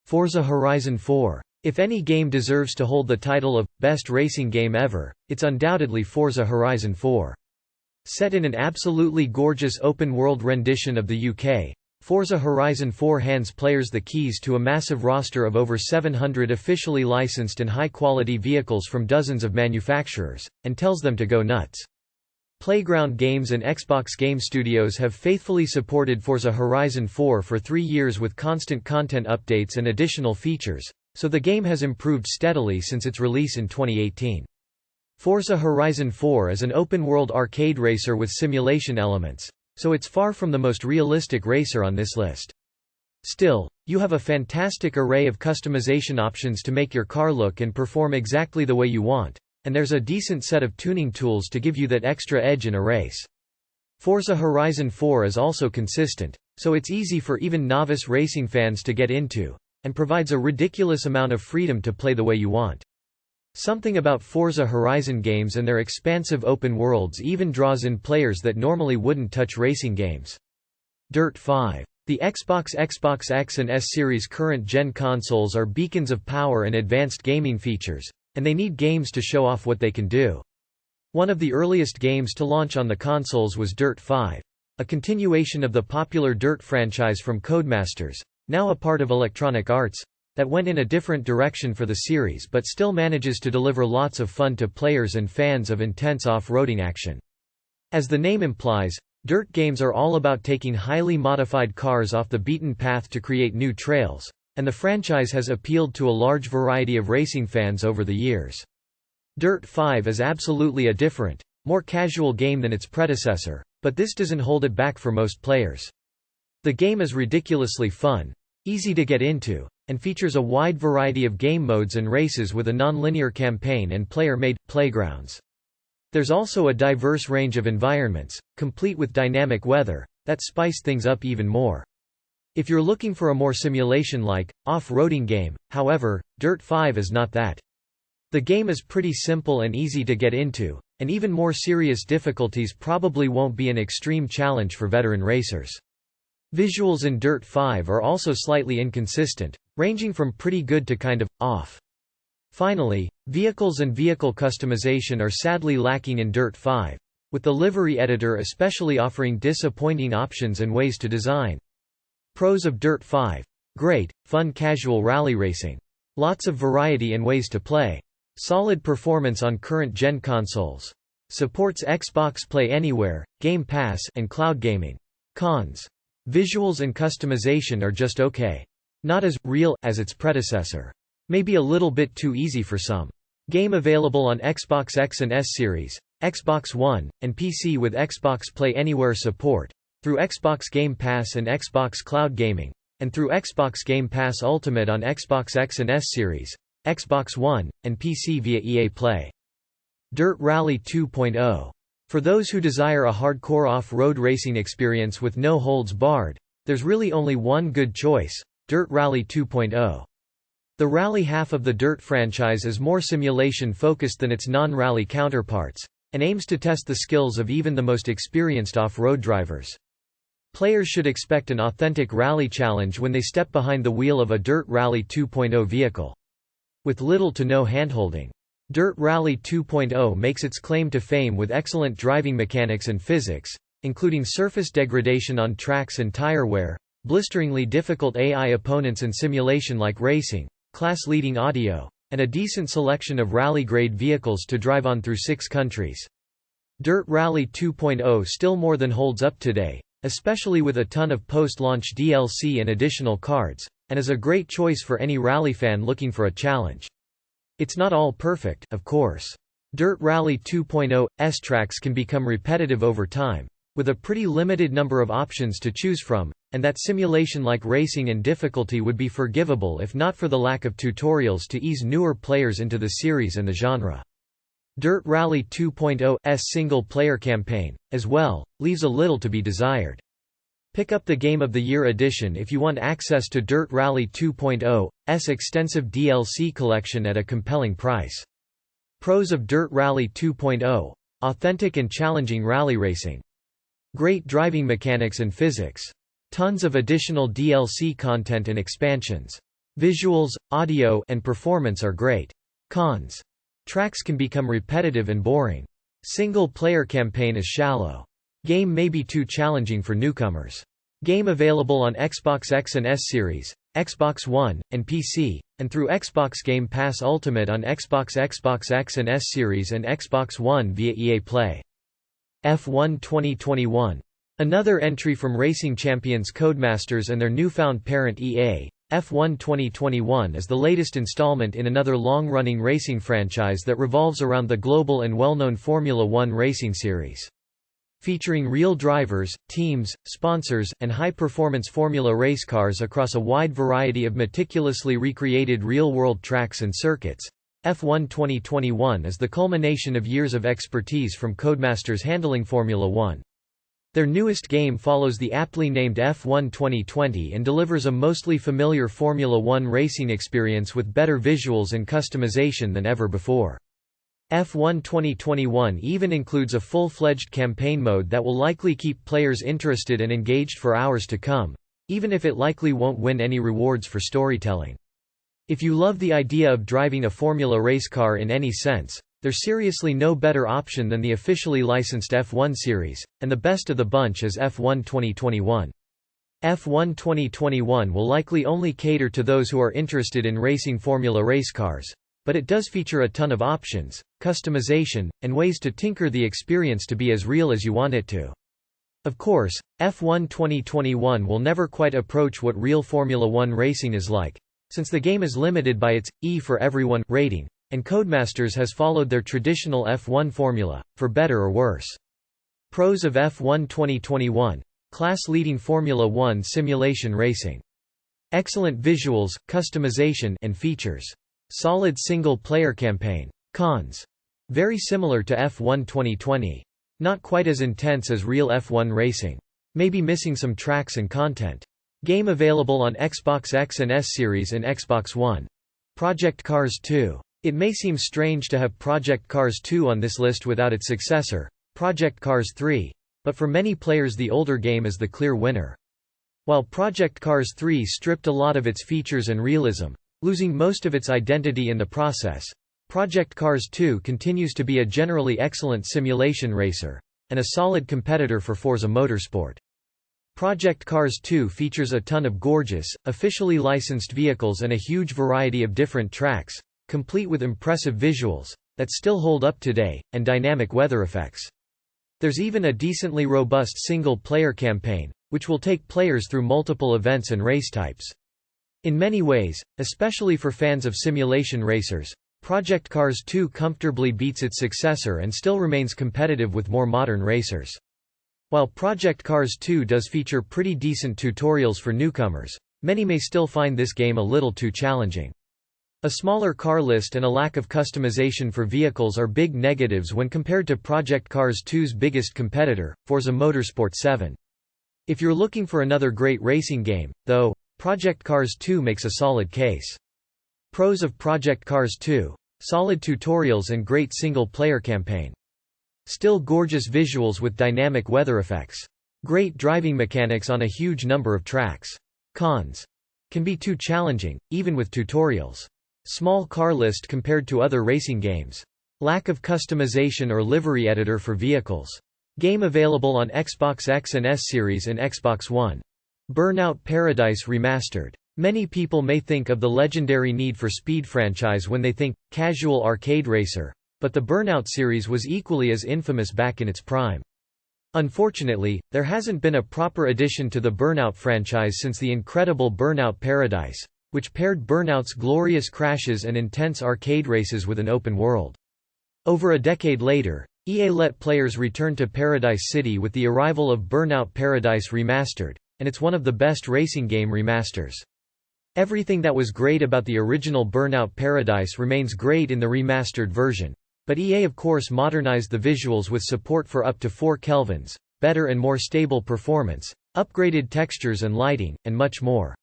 Forza Horizon 4. If any game deserves to hold the title of best racing game ever, it's undoubtedly Forza Horizon 4. Set in an absolutely gorgeous open-world rendition of the UK, Forza Horizon 4 hands players the keys to a massive roster of over 700 officially licensed and high-quality vehicles from dozens of manufacturers, and tells them to go nuts. Playground Games and Xbox Game Studios have faithfully supported Forza Horizon 4 for 3 years with constant content updates and additional features, so the game has improved steadily since its release in 2018. Forza Horizon 4 is an open-world arcade racer with simulation elements, so it's far from the most realistic racer on this list. Still, you have a fantastic array of customization options to make your car look and perform exactly the way you want, and there's a decent set of tuning tools to give you that extra edge in a race. Forza Horizon 4 is also consistent, so it's easy for even novice racing fans to get into, and provides a ridiculous amount of freedom to play the way you want. Something about Forza Horizon games and their expansive open worlds even draws in players that normally wouldn't touch racing games. Dirt 5. The Xbox X and S series current-gen consoles are beacons of power and advanced gaming features, and they need games to show off what they can do. One of the earliest games to launch on the consoles was Dirt 5, a continuation of the popular Dirt franchise from Codemasters, now a part of Electronic Arts, that went in a different direction for the series but still manages to deliver lots of fun to players and fans of intense off-roading action. As the name implies, dirt games are all about taking highly modified cars off the beaten path to create new trails, and the franchise has appealed to a large variety of racing fans over the years. Dirt 5 is absolutely a different, more casual game than its predecessor, but this doesn't hold it back for most players. The game is ridiculously fun, easy to get into, and features a wide variety of game modes and races with a non-linear campaign and player-made playgrounds. There's also a diverse range of environments, complete with dynamic weather, that spice things up even more. If you're looking for a more simulation-like, off-roading game, however, Dirt 5 is not that. The game is pretty simple and easy to get into, and even more serious difficulties probably won't be an extreme challenge for veteran racers. Visuals in Dirt 5 are also slightly inconsistent, ranging from pretty good to kind of off. Finally, vehicles and vehicle customization are sadly lacking in Dirt 5, with the livery editor especially offering disappointing options and ways to design. Pros of Dirt 5. Great, fun casual rally racing. Lots of variety and ways to play. Solid performance on current-gen consoles. Supports Xbox Play Anywhere, Game Pass, and cloud gaming. Cons. Visuals and customization are just okay. Not as real as its predecessor. Maybe a little bit too easy for some. Game available on Xbox X and S series, Xbox One, and PC with Xbox Play Anywhere support, through Xbox Game Pass and Xbox Cloud Gaming, and through Xbox Game Pass Ultimate on Xbox X and S series, Xbox One, and PC via EA Play. Dirt Rally 2.0. For those who desire a hardcore off-road racing experience with no holds barred, there's really only one good choice: Dirt Rally 2.0. The rally half of the Dirt franchise is more simulation-focused than its non-rally counterparts, and aims to test the skills of even the most experienced off-road drivers. Players should expect an authentic rally challenge when they step behind the wheel of a Dirt Rally 2.0 vehicle. With little to no handholding. Dirt Rally 2.0 makes its claim to fame with excellent driving mechanics and physics, including surface degradation on tracks and tire wear, blisteringly difficult AI opponents and simulation-like racing, class-leading audio, and a decent selection of rally-grade vehicles to drive on through 6 countries. Dirt Rally 2.0 still more than holds up today, especially with a ton of post-launch DLC and additional cards, and is a great choice for any rally fan looking for a challenge. It's not all perfect, of course. Dirt Rally 2.0's tracks can become repetitive over time, with a pretty limited number of options to choose from, and that simulation-like racing and difficulty would be forgivable if not for the lack of tutorials to ease newer players into the series and the genre. Dirt Rally 2.0's single-player campaign, as well, leaves a little to be desired. Pick up the Game of the Year edition if you want access to Dirt Rally 2.0's extensive DLC collection at a compelling price. Pros of Dirt Rally 2.0. Authentic and challenging rally racing. Great driving mechanics and physics. Tons of additional DLC content and expansions. Visuals, audio, and performance are great. Cons. Tracks can become repetitive and boring. Single-player campaign is shallow. Game may be too challenging for newcomers. Game available on Xbox X and S Series, Xbox One, and PC, and through Xbox Game Pass Ultimate on Xbox X and S Series and Xbox One via EA Play. F1 2021. Another entry from racing champions Codemasters and their newfound parent EA, F1 2021 is the latest installment in another long-running racing franchise that revolves around the global and well-known Formula One racing series. Featuring real drivers, teams, sponsors, and high-performance Formula race cars across a wide variety of meticulously recreated real-world tracks and circuits, F1 2021 is the culmination of years of expertise from Codemasters handling Formula One. Their newest game follows the aptly named F1 2020 and delivers a mostly familiar Formula One racing experience with better visuals and customization than ever before. F1 2021 even includes a full-fledged campaign mode that will likely keep players interested and engaged for hours to come, even if it likely won't win any rewards for storytelling. If you love the idea of driving a Formula race car in any sense, there's seriously no better option than the officially licensed F1 series, and the best of the bunch is F1 2021. F1 2021 will likely only cater to those who are interested in racing Formula race cars, but it does feature a ton of options, customization, and ways to tinker the experience to be as real as you want it to. Of course, F1 2021 will never quite approach what real Formula One racing is like, since the game is limited by its E for Everyone rating, and Codemasters has followed their traditional F1 formula, for better or worse. Pros of F1 2021: class-leading Formula One simulation racing. Excellent visuals, customization, and features. Solid single-player campaign. Cons. Very similar to F1 2020. Not quite as intense as real F1 racing. Maybe missing some tracks and content. Game available on Xbox X and S Series and Xbox One. Project Cars 2. It may seem strange to have Project Cars 2 on this list without its successor, Project Cars 3, but for many players the older game is the clear winner. While Project Cars 3 stripped a lot of its features and realism, losing most of its identity in the process, Project Cars 2 continues to be a generally excellent simulation racer, and a solid competitor for Forza Motorsport. Project Cars 2 features a ton of gorgeous, officially licensed vehicles and a huge variety of different tracks, complete with impressive visuals that still hold up today, and dynamic weather effects. There's even a decently robust single-player campaign, which will take players through multiple events and race types. In many ways, especially for fans of simulation racers, Project Cars 2 comfortably beats its successor and still remains competitive with more modern racers. While Project Cars 2 does feature pretty decent tutorials for newcomers, many may still find this game a little too challenging. A smaller car list and a lack of customization for vehicles are big negatives when compared to Project Cars 2's biggest competitor, Forza Motorsport 7. If you're looking for another great racing game, though, Project Cars 2 makes a solid case. Pros of Project Cars 2: solid tutorials and great single-player campaign. Still gorgeous visuals with dynamic weather effects. Great driving mechanics on a huge number of tracks. Cons. Can be too challenging, even with tutorials. Small car list compared to other racing games. Lack of customization or livery editor for vehicles. Game available on Xbox X and S Series and Xbox One. Burnout Paradise Remastered. Many people may think of the legendary Need for Speed franchise when they think casual arcade racer, but the Burnout series was equally as infamous back in its prime. Unfortunately, there hasn't been a proper addition to the Burnout franchise since the incredible Burnout Paradise, which paired Burnout's glorious crashes and intense arcade races with an open world. Over a decade later, EA let players return to Paradise City with the arrival of Burnout Paradise Remastered, and it's one of the best racing game remasters. Everything that was great about the original Burnout Paradise remains great in the remastered version, but EA of course modernized the visuals with support for up to 4 kelvins, better and more stable performance, upgraded textures and lighting, and much more.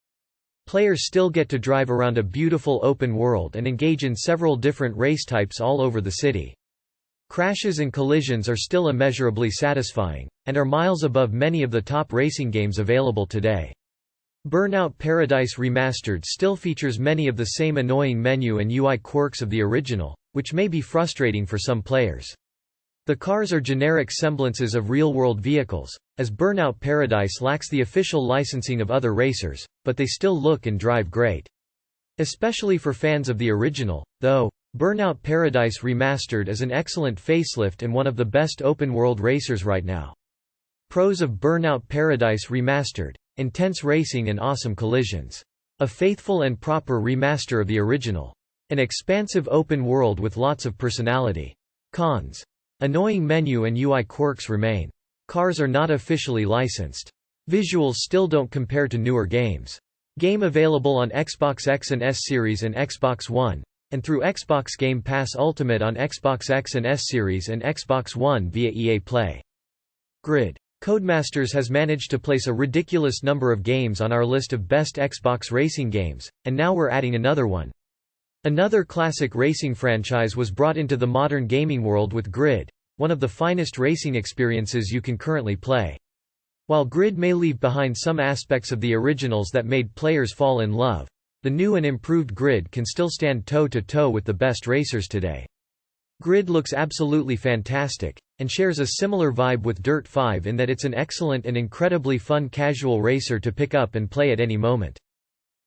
Players still get to drive around a beautiful open world and engage in several different race types all over the city. Crashes and collisions are still immeasurably satisfying, and are miles above many of the top racing games available today. Burnout Paradise Remastered still features many of the same annoying menu and UI quirks of the original, which may be frustrating for some players. The cars are generic semblances of real-world vehicles, as Burnout Paradise lacks the official licensing of other racers, but they still look and drive great. Especially for fans of the original, though, Burnout Paradise Remastered is an excellent facelift and one of the best open-world racers right now. Pros of Burnout Paradise Remastered: intense racing and awesome collisions. A faithful and proper remaster of the original. An expansive open world with lots of personality. Cons: annoying menu and UI quirks remain. Cars are not officially licensed. Visuals still don't compare to newer games. Game available on Xbox X and S Series and Xbox One, and through Xbox Game Pass Ultimate on Xbox X and S Series and Xbox One via EA Play. Grid. Codemasters has managed to place a ridiculous number of games on our list of best Xbox racing games, and now we're adding another one. Another classic racing franchise was brought into the modern gaming world with Grid, one of the finest racing experiences you can currently play. While Grid may leave behind some aspects of the originals that made players fall in love, the new and improved Grid can still stand toe-to-toe with the best racers today. Grid looks absolutely fantastic, and shares a similar vibe with Dirt 5 in that it's an excellent and incredibly fun casual racer to pick up and play at any moment.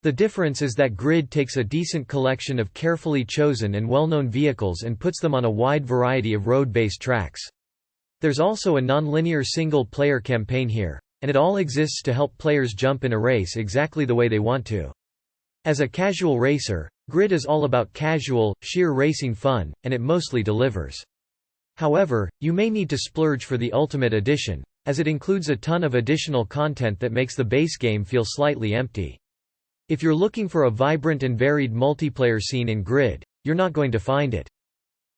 The difference is that Grid takes a decent collection of carefully chosen and well-known vehicles and puts them on a wide variety of road-based tracks. There's also a non-linear single-player campaign here, and it all exists to help players jump in a race exactly the way they want to. As a casual racer, Grid is all about casual, sheer racing fun, and it mostly delivers. However, you may need to splurge for the Ultimate Edition, as it includes a ton of additional content that makes the base game feel slightly empty. If you're looking for a vibrant and varied multiplayer scene in Grid, you're not going to find it.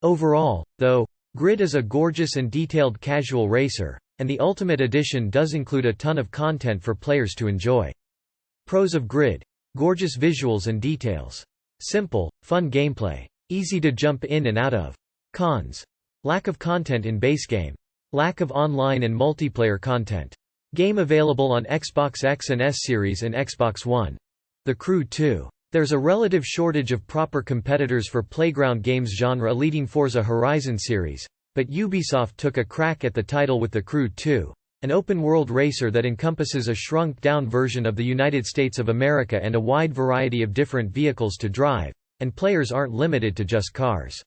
Overall, though, Grid is a gorgeous and detailed casual racer, and the Ultimate Edition does include a ton of content for players to enjoy. Pros of Grid: gorgeous visuals and details. Simple, fun gameplay. Easy to jump in and out of. Cons: lack of content in base game. Lack of online and multiplayer content. Game available on Xbox X and S Series and Xbox One. The Crew 2. There's a relative shortage of proper competitors for playground games genre leading Forza Horizon series, but Ubisoft took a crack at the title with The Crew 2, an open-world racer that encompasses a shrunk-down version of the United States of America and a wide variety of different vehicles to drive, and players aren't limited to just cars.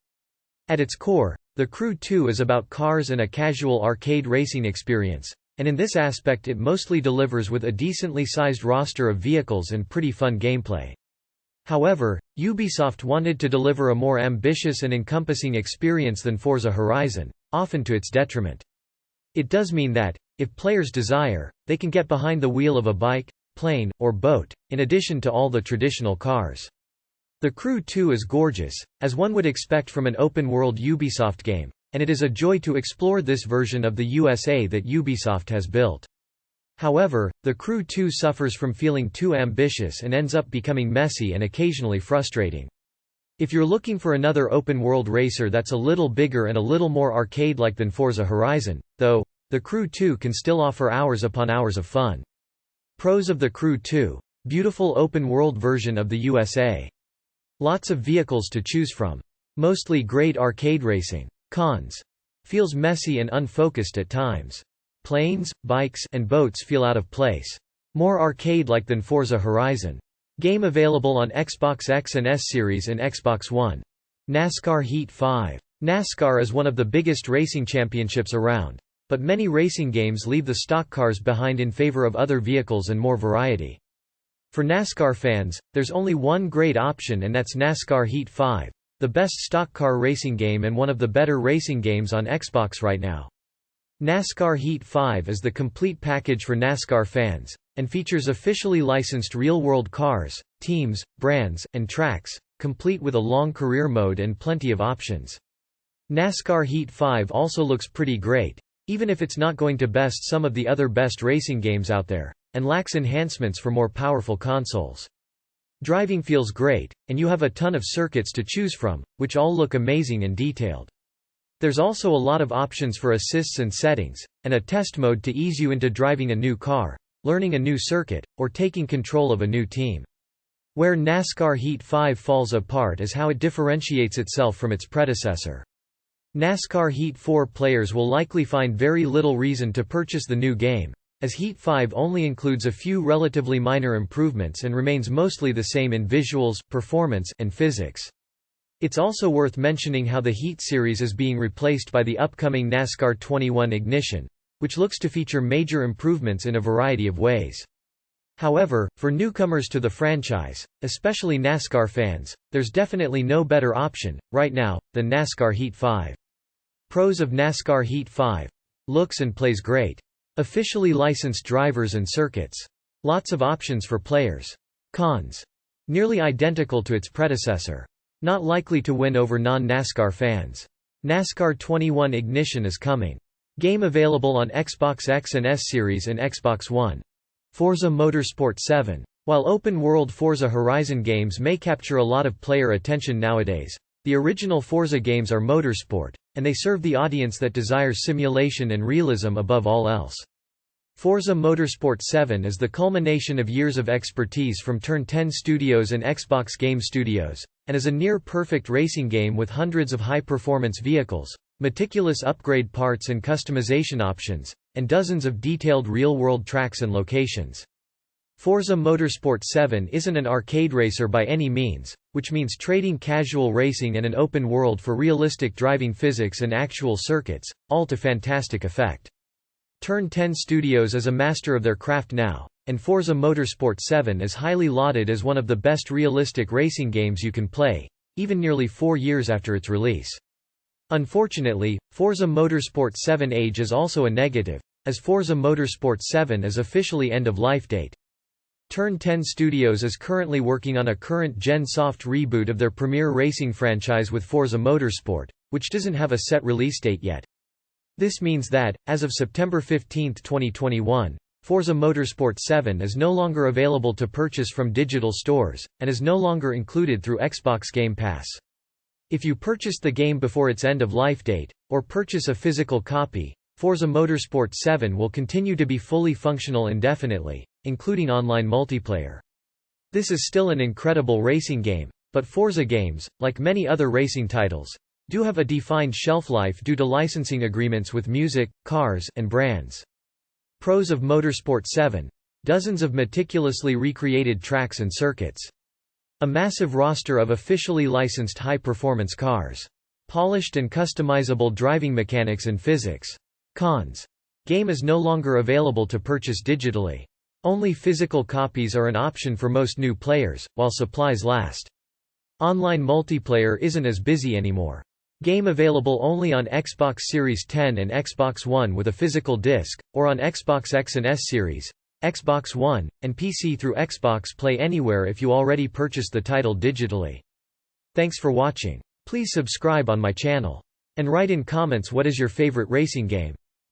At its core, The Crew 2 is about cars and a casual arcade racing experience, and in this aspect it mostly delivers with a decently sized roster of vehicles and pretty fun gameplay. However, Ubisoft wanted to deliver a more ambitious and encompassing experience than Forza Horizon, often to its detriment. It does mean that, if players desire, they can get behind the wheel of a bike, plane, or boat, in addition to all the traditional cars. The Crew 2 is gorgeous, as one would expect from an open-world Ubisoft game, and it is a joy to explore this version of the USA that Ubisoft has built. However, The Crew 2 suffers from feeling too ambitious and ends up becoming messy and occasionally frustrating. If you're looking for another open-world racer that's a little bigger and a little more arcade-like than Forza Horizon, though, The Crew 2 can still offer hours upon hours of fun. Pros of The Crew 2: beautiful open-world version of the USA. Lots of vehicles to choose from. Mostly great arcade racing. Cons: feels messy and unfocused at times. Planes, bikes, and boats feel out of place. More arcade-like than Forza Horizon. Game available on Xbox X and S Series and Xbox One. Nascar Heat 5. NASCAR is one of the biggest racing championships around, but many racing games leave the stock cars behind in favor of other vehicles and more variety. For NASCAR fans, there's only one great option, and that's NASCAR Heat 5, the best stock car racing game and one of the better racing games on Xbox right now. NASCAR Heat 5 is the complete package for NASCAR fans, and features officially licensed real-world cars, teams, brands, and tracks, complete with a long career mode and plenty of options. NASCAR Heat 5 also looks pretty great, even if it's not going to best some of the other best racing games out there, and lacks enhancements for more powerful consoles. Driving feels great, and you have a ton of circuits to choose from, which all look amazing and detailed. There's also a lot of options for assists and settings, and a test mode to ease you into driving a new car, learning a new circuit, or taking control of a new team. Where NASCAR Heat 5 falls apart is how it differentiates itself from its predecessor. NASCAR Heat 4 players will likely find very little reason to purchase the new game, as Heat 5 only includes a few relatively minor improvements and remains mostly the same in visuals, performance, and physics. It's also worth mentioning how the Heat series is being replaced by the upcoming NASCAR 21 Ignition, which looks to feature major improvements in a variety of ways. However, for newcomers to the franchise, especially NASCAR fans, there's definitely no better option, right now, than NASCAR Heat 5. Pros of NASCAR Heat 5. Looks and plays great. Officially licensed drivers and circuits. Lots of options for players. Cons. Nearly identical to its predecessor. Not likely to win over non-NASCAR fans. NASCAR 21 Ignition is coming. Game available on Xbox X and S Series and Xbox One. Forza Motorsport 7. While open-world Forza Horizon games may capture a lot of player attention nowadays, the original Forza games are motorsport, and they serve the audience that desires simulation and realism above all else. Forza Motorsport 7 is the culmination of years of expertise from Turn 10 Studios and Xbox Game Studios, and is a near-perfect racing game with hundreds of high-performance vehicles, meticulous upgrade parts and customization options, and dozens of detailed real-world tracks and locations. Forza Motorsport 7 isn't an arcade racer by any means, which means trading casual racing and an open world for realistic driving physics and actual circuits, all to fantastic effect. Turn 10 Studios is a master of their craft now, and Forza Motorsport 7 is highly lauded as one of the best realistic racing games you can play, even nearly 4 years after its release. Unfortunately, Forza Motorsport 7 age is also a negative, as Forza Motorsport 7 is officially end-of-life date. Turn 10 Studios is currently working on a current-gen soft reboot of their premier racing franchise with Forza Motorsport, which doesn't have a set release date yet. This means that, as of September 15, 2021, Forza Motorsport 7 is no longer available to purchase from digital stores, and is no longer included through Xbox Game Pass. If you purchased the game before its end-of-life date, or purchase a physical copy, Forza Motorsport 7 will continue to be fully functional indefinitely, including online multiplayer. This is still an incredible racing game, but Forza games, like many other racing titles, do have a defined shelf life due to licensing agreements with music, cars, and brands. Pros of Motorsport 7. Dozens of meticulously recreated tracks and circuits. A massive roster of officially licensed high-performance cars. Polished and customizable driving mechanics and physics. Cons. Game is no longer available to purchase digitally. Only physical copies are an option for most new players, while supplies last. Online multiplayer isn't as busy anymore. Game available only on Xbox Series 10 and Xbox One with a physical disc, or on Xbox X and S Series, Xbox One, and PC through Xbox Play Anywhere if you already purchased the title digitally. Thanks for watching. Please subscribe on my channel. And write in comments what is your favorite racing game.